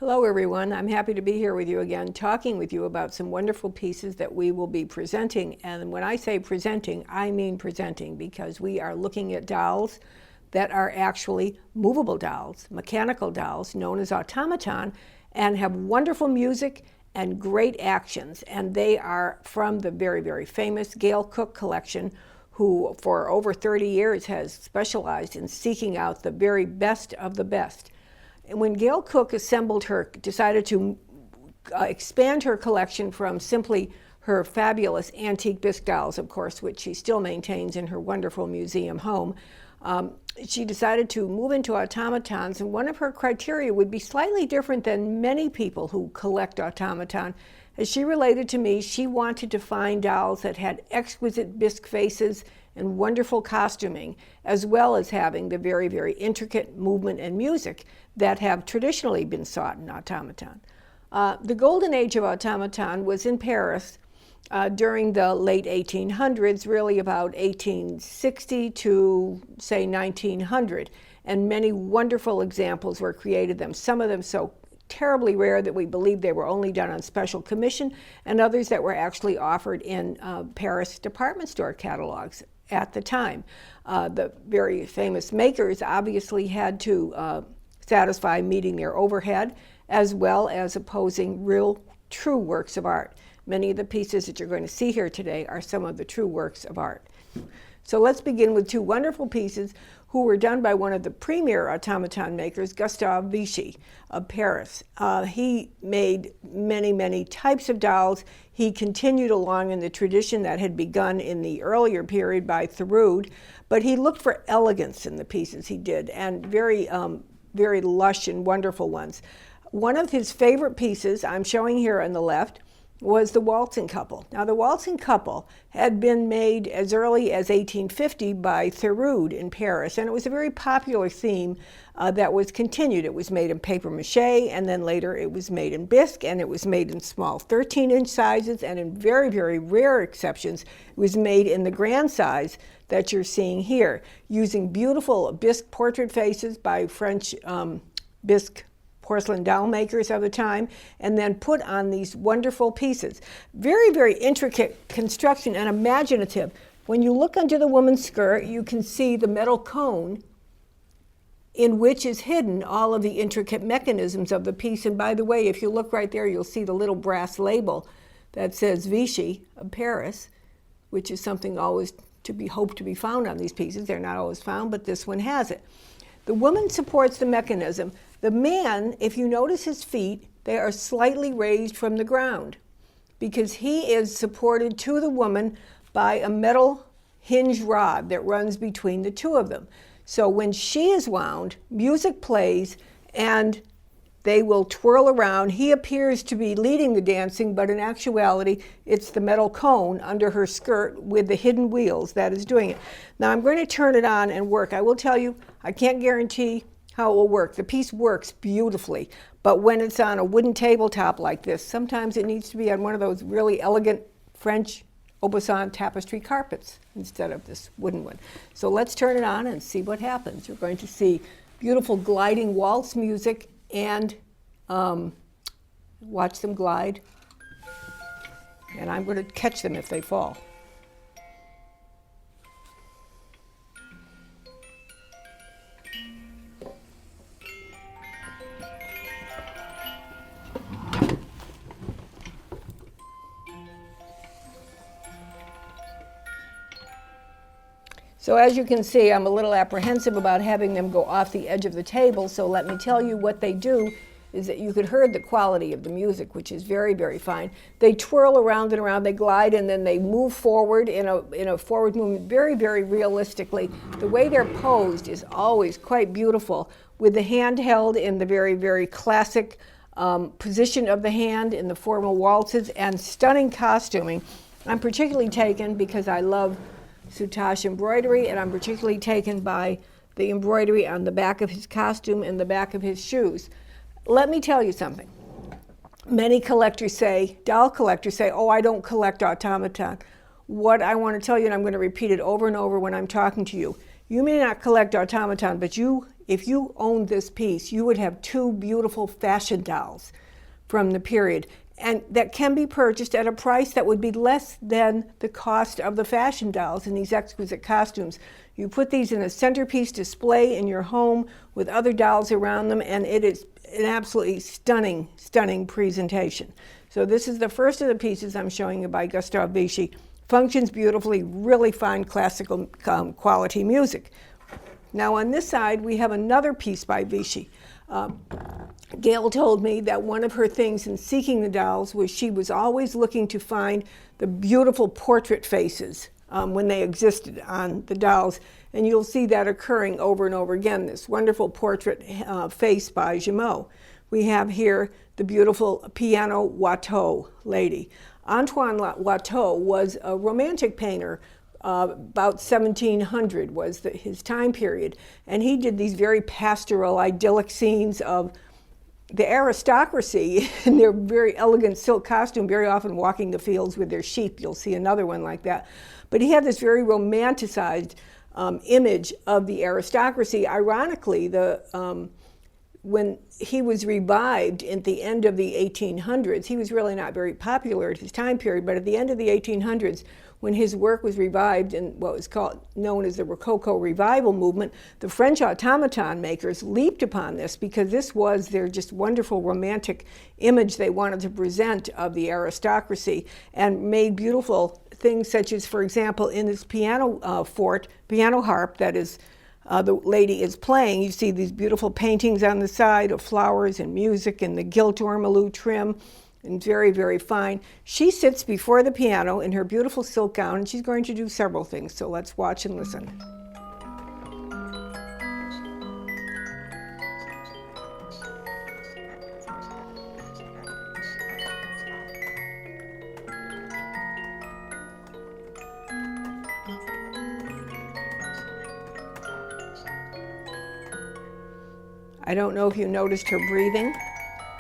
Hello everyone, I'm happy to be here with you again, talking with you about some wonderful pieces that we will be presenting. And when I say presenting, I mean presenting, because we are looking at dolls that are actually movable dolls, mechanical dolls, known as automaton, and have wonderful music and great actions. And they are from the very, very famous Gail Cook collection, who for over 30 years has specialized in seeking out the very best of the best. And when Gail Cook decided to expand her collection from simply her fabulous antique bisque dolls, of course, which she still maintains in her wonderful museum home, she decided to move into automatons, and one of her criteria would be slightly different than many people who collect automaton. As she related to me, she wanted to find dolls that had exquisite bisque faces and wonderful costuming, as well as having the very, very intricate movement and music that have traditionally been sought in automaton. The Golden Age of Automaton was in Paris during the late 1800s, really about 1860 to, say, 1900, and many wonderful examples were created them, some of them so terribly rare that we believe they were only done on special commission, and others that were actually offered in Paris department store catalogs at the time. The very famous makers obviously had to satisfy meeting their overhead, as well as opposing real, true works of art. Many of the pieces that you're going to see here today are some of the true works of art. So let's begin with two wonderful pieces who were done by one of the premier automaton makers, Gustave Vichy of Paris. He made many, many types of dolls. He continued along in the tradition that had begun in the earlier period by Theriault, but he looked for elegance in the pieces he did, and very lush and wonderful ones. One of his favorite pieces, I'm showing here on the left, was the Walton Couple. Now, the Walton Couple had been made as early as 1850 by Theriault in Paris, and it was a very popular theme that was continued. It was made in papier-mâché, and then later it was made in bisque, and it was made in small 13-inch sizes, and in very, very rare exceptions, it was made in the grand size that you're seeing here, using beautiful bisque portrait faces by French bisque porcelain doll makers of the time, and then put on these wonderful pieces. Very, very intricate construction and imaginative. When you look under the woman's skirt, you can see the metal cone in which is hidden all of the intricate mechanisms of the piece. And by the way, if you look right there, you'll see the little brass label that says Vichy of Paris, which is something always to be hoped to be found on these pieces. They're not always found, but this one has it. The woman supports the mechanism. The man, if you notice his feet, they are slightly raised from the ground because he is supported to the woman by a metal hinge rod that runs between the two of them. So when she is wound, music plays and they will twirl around. He appears to be leading the dancing, but in actuality, it's the metal cone under her skirt with the hidden wheels that is doing it. Now I'm going to turn it on and work. I will tell you, I can't guarantee how it will work. The piece works beautifully, but when it's on a wooden tabletop like this, sometimes it needs to be on one of those really elegant French Aubusson tapestry carpets instead of this wooden one. So let's turn it on and see what happens. You're going to see beautiful gliding waltz music and watch them glide. And I'm going to catch them if they fall. So as you can see, I'm a little apprehensive about having them go off the edge of the table, so let me tell you what they do is that you could hear the quality of the music, which is very, very fine. They twirl around and around, they glide, and then they move forward in a forward movement very, very realistically. The way they're posed is always quite beautiful, with the hand held in the very, very classic position of the hand in the formal waltzes, and stunning costuming. I'm particularly taken because I love soutache embroidery, and I'm particularly taken by the embroidery on the back of his costume and the back of his shoes. Let me tell you something. Many collectors say, doll collectors say, oh, I don't collect automaton. What I want to tell you, and I'm going to repeat it over and over when I'm talking to you, you may not collect automaton, but you if you owned this piece, you would have two beautiful fashion dolls from the period, and that can be purchased at a price that would be less than the cost of the fashion dolls in these exquisite costumes. You put these in a centerpiece display in your home with other dolls around them, and it is an absolutely stunning, stunning presentation. So this is the first of the pieces I'm showing you by Gustave Vichy. Functions beautifully, really fine classical quality music. Now on this side, we have another piece by Vichy. Gail told me that one of her things in seeking the dolls was she was always looking to find the beautiful portrait faces when they existed on the dolls. And you'll see that occurring over and over again, this wonderful portrait face by Gemot. We have here the beautiful piano Watteau lady. Antoine Watteau was a romantic painter. About 1700 was his time period, and he did these very pastoral, idyllic scenes of the aristocracy in their very elegant silk costume, very often walking the fields with their sheep. You'll see another one like that. But he had this very romanticized image of the aristocracy. Ironically, when he was revived at the end of the 1800s, he was really not very popular at his time period, but at the end of the 1800s, when his work was revived in what was known as the Rococo revival movement, the French automaton makers leaped upon this because this was their just wonderful romantic image they wanted to present of the aristocracy, and made beautiful things such as, for example, in this piano harp that is the lady is playing, you see these beautiful paintings on the side of flowers and music and the gilt ormolu trim, and very, very fine. She sits before the piano in her beautiful silk gown, and she's going to do several things, so let's watch and listen. I don't know if you noticed her breathing,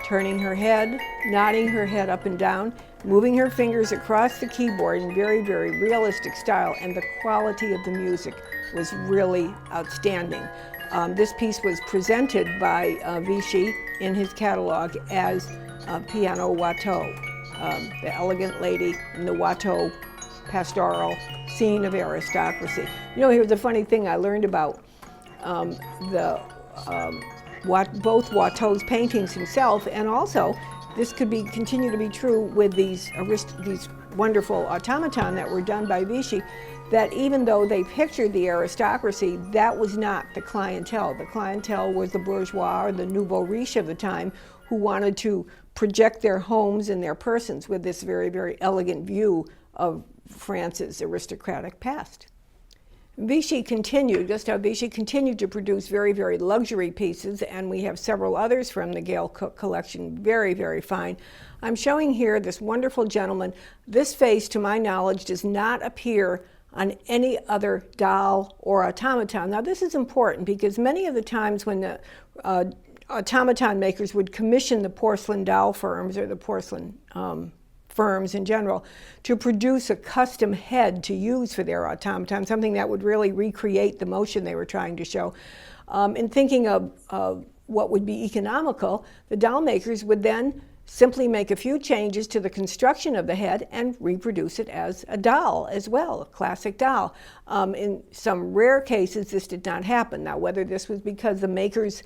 turning her head, nodding her head up and down, moving her fingers across the keyboard in very, very realistic style, and the quality of the music was really outstanding. This piece was presented by Vichy in his catalog as Piano Watteau, the elegant lady in the Watteau pastoral scene of aristocracy. You know, here's a funny thing I learned about both Watteau's paintings himself, and also this could continue to be true with these wonderful automaton that were done by Vichy, that even though they pictured the aristocracy, that was not the clientele. The clientele was the bourgeois or the nouveau riche of the time, who wanted to project their homes and their persons with this very, very elegant view of France's aristocratic past. Gustave Vichy continued to produce very, very luxury pieces, and we have several others from the Gail Cook collection, very, very fine. I'm showing here this wonderful gentleman. This face, to my knowledge, does not appear on any other doll or automaton. Now this is important because many of the times when the automaton makers would commission the porcelain doll firms or the porcelain firms in general to produce a custom head to use for their automaton, something that would really recreate the motion they were trying to show. In thinking of what would be economical, the doll makers would then simply make a few changes to the construction of the head and reproduce it as a doll as well, a classic doll. In some rare cases, this did not happen. Now, whether this was because the makers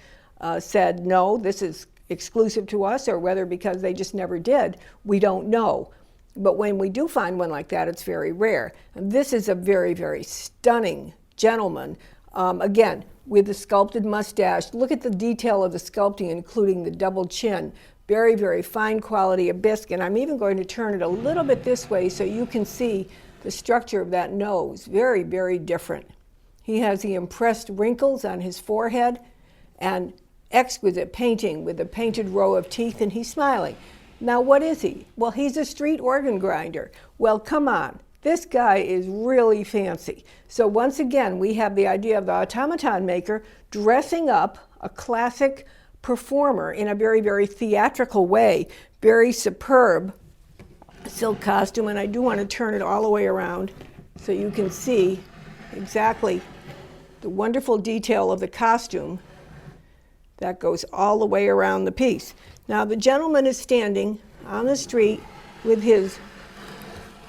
said, no, this is exclusive to us, or whether because they just never did, we don't know. But when we do find one like that, it's very rare. And this is a very, very stunning gentleman. Again, with the sculpted mustache. Look at the detail of the sculpting, including the double chin. Very, very fine quality of bisque. And I'm even going to turn it a little bit this way so you can see the structure of that nose. Very, very different. He has the impressed wrinkles on his forehead and exquisite painting with a painted row of teeth, and he's smiling. Now what is he? Well, he's a street organ grinder. Well, come on. This guy is really fancy. So once again, we have the idea of the automaton maker dressing up a classic performer in a very, very theatrical way, very superb silk costume, and I do want to turn it all the way around so you can see exactly the wonderful detail of the costume That goes all the way around the piece. Now the gentleman is standing on the street with his,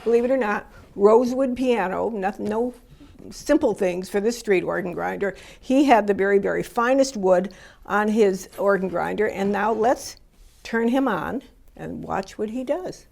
believe it or not, rosewood piano, no simple things for this street organ grinder. He had the very, very finest wood on his organ grinder, and now let's turn him on and watch what he does.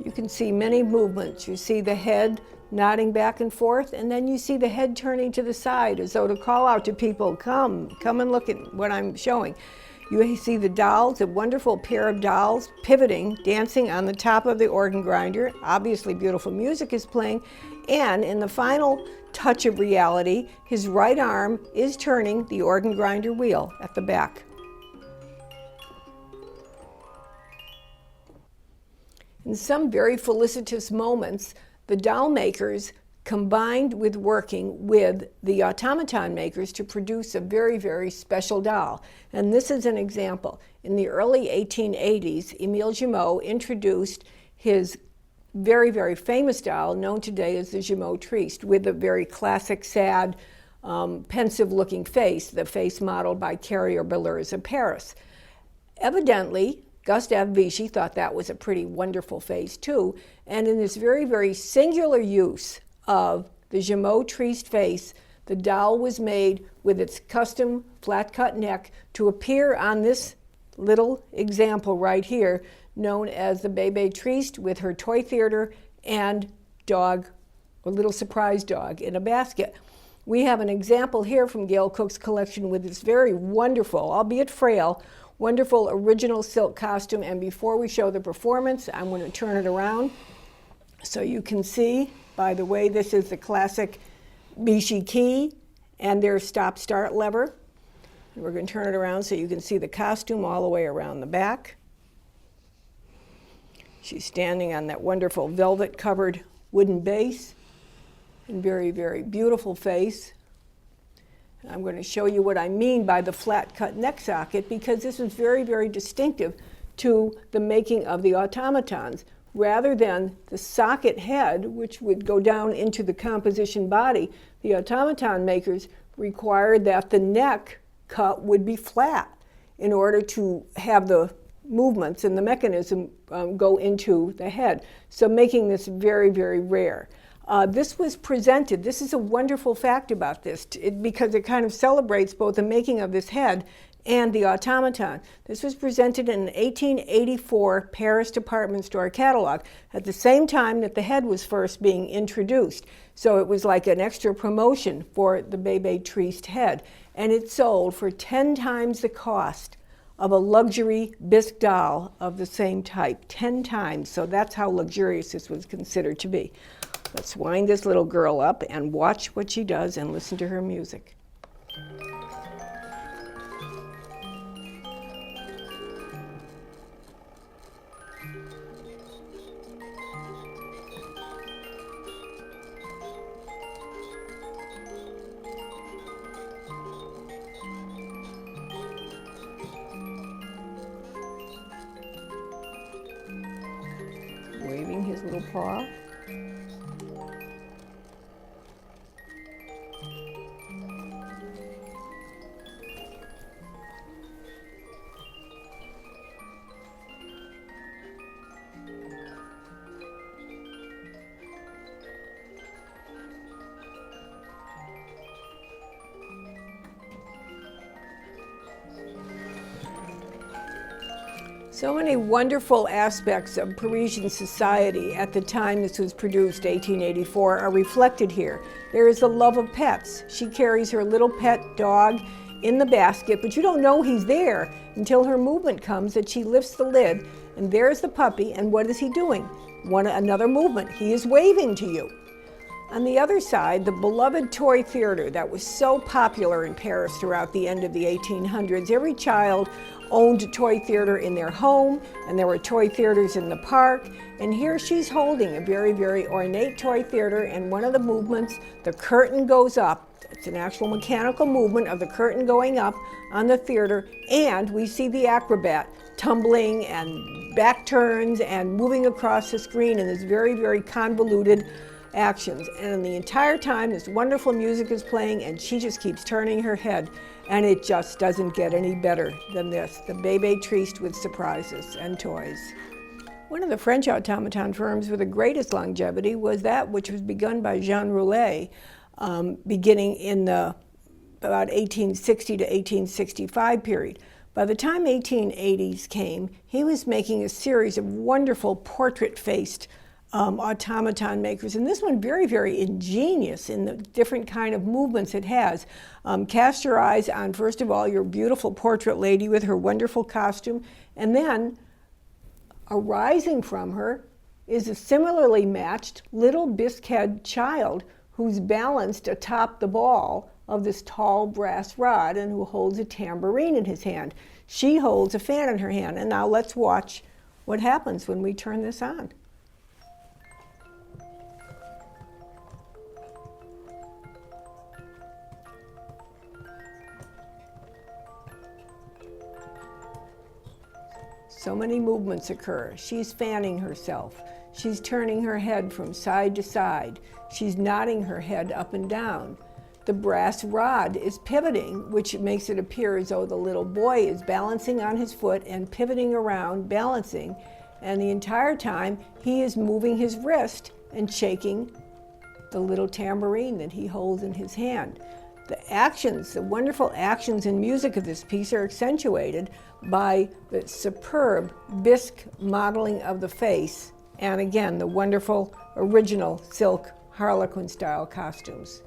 You can see many movements. You see the head nodding back and forth, and then you see the head turning to the side as though to call out to people, come and look at what I'm showing. You see the dolls, a wonderful pair of dolls pivoting, dancing on the top of the organ grinder. Obviously beautiful music is playing, and in the final touch of reality, his right arm is turning the organ grinder wheel at the back. In some very felicitous moments, the doll makers combined with working with the automaton makers to produce a very, very special doll. And this is an example. In the early 1880s, Emile Jumeau introduced his very, very famous doll, known today as the Jumeau Triste, with a very classic, sad, pensive-looking face, the face modeled by Carrier Bellers of Paris. Evidently, Gustave Vichy thought that was a pretty wonderful face too, and in this very, very singular use of the Jumeau Triste face, the doll was made with its custom flat-cut neck to appear on this little example right here, known as the Bébé Triste, with her toy theater and dog, a little surprise dog in a basket. We have an example here from Gail Cook's collection with this very wonderful, albeit frail, wonderful original silk costume. And before we show the performance, I'm going to turn it around so you can see. By the way, this is the classic Vichy key and their stop-start lever. And we're going to turn it around so you can see the costume all the way around the back. She's standing on that wonderful velvet-covered wooden base, and very, very beautiful face. I'm going to show you what I mean by the flat-cut neck socket, because this is very, very distinctive to the making of the automatons. Rather than the socket head, which would go down into the composition body, the automaton makers required that the neck cut would be flat in order to have the movements and the mechanism go into the head. So making this very, very rare. This was presented, this is a wonderful fact about this, because it kind of celebrates both the making of this head and the automaton. This was presented in an 1884 Paris department store catalog at the same time that the head was first being introduced. So it was like an extra promotion for the Bébé Triste head. And it sold for 10 times the cost of a luxury bisque doll of the same type, 10 times. So that's how luxurious this was considered to be. Let's wind this little girl up and watch what she does and listen to her music. Waving his little paw. So many wonderful aspects of Parisian society at the time this was produced, 1884, are reflected here. There is the love of pets. She carries her little pet dog in the basket, but you don't know he's there until her movement comes, that she lifts the lid, and there's the puppy, and what is he doing? Another movement. He is waving to you. On the other side, the beloved toy theater that was so popular in Paris throughout the end of the 1800s. Every child owned a toy theater in their home, and there were toy theaters in the park. And here she's holding a very, very ornate toy theater, and one of the movements, the curtain goes up. It's an actual mechanical movement of the curtain going up on the theater, and we see the acrobat tumbling and back turns and moving across the screen in this very, very convoluted actions. And the entire time this wonderful music is playing and she just keeps turning her head, and it just doesn't get any better than this. The Bébé Triste with surprises and toys. One of the French automaton firms with the greatest longevity was that which was begun by Jean Roulet, beginning in the about 1860 to 1865 period. By the time 1880s came, he was making a series of wonderful portrait-faced automaton makers, and this one very, very ingenious in the different kind of movements it has. Cast your eyes on, first of all, your beautiful portrait lady with her wonderful costume, and then arising from her is a similarly matched little bisque-head child who's balanced atop the ball of this tall brass rod and who holds a tambourine in his hand. She holds a fan in her hand, and now let's watch what happens when we turn this on. So many movements occur. She's fanning herself. She's turning her head from side to side. She's nodding her head up and down. The brass rod is pivoting, which makes it appear as though the little boy is balancing on his foot and pivoting around, balancing, and the entire time he is moving his wrist and shaking the little tambourine that he holds in his hand. The actions, the wonderful actions and music of this piece are accentuated by the superb bisque modeling of the face, and again, the wonderful original silk Harlequin-style costumes.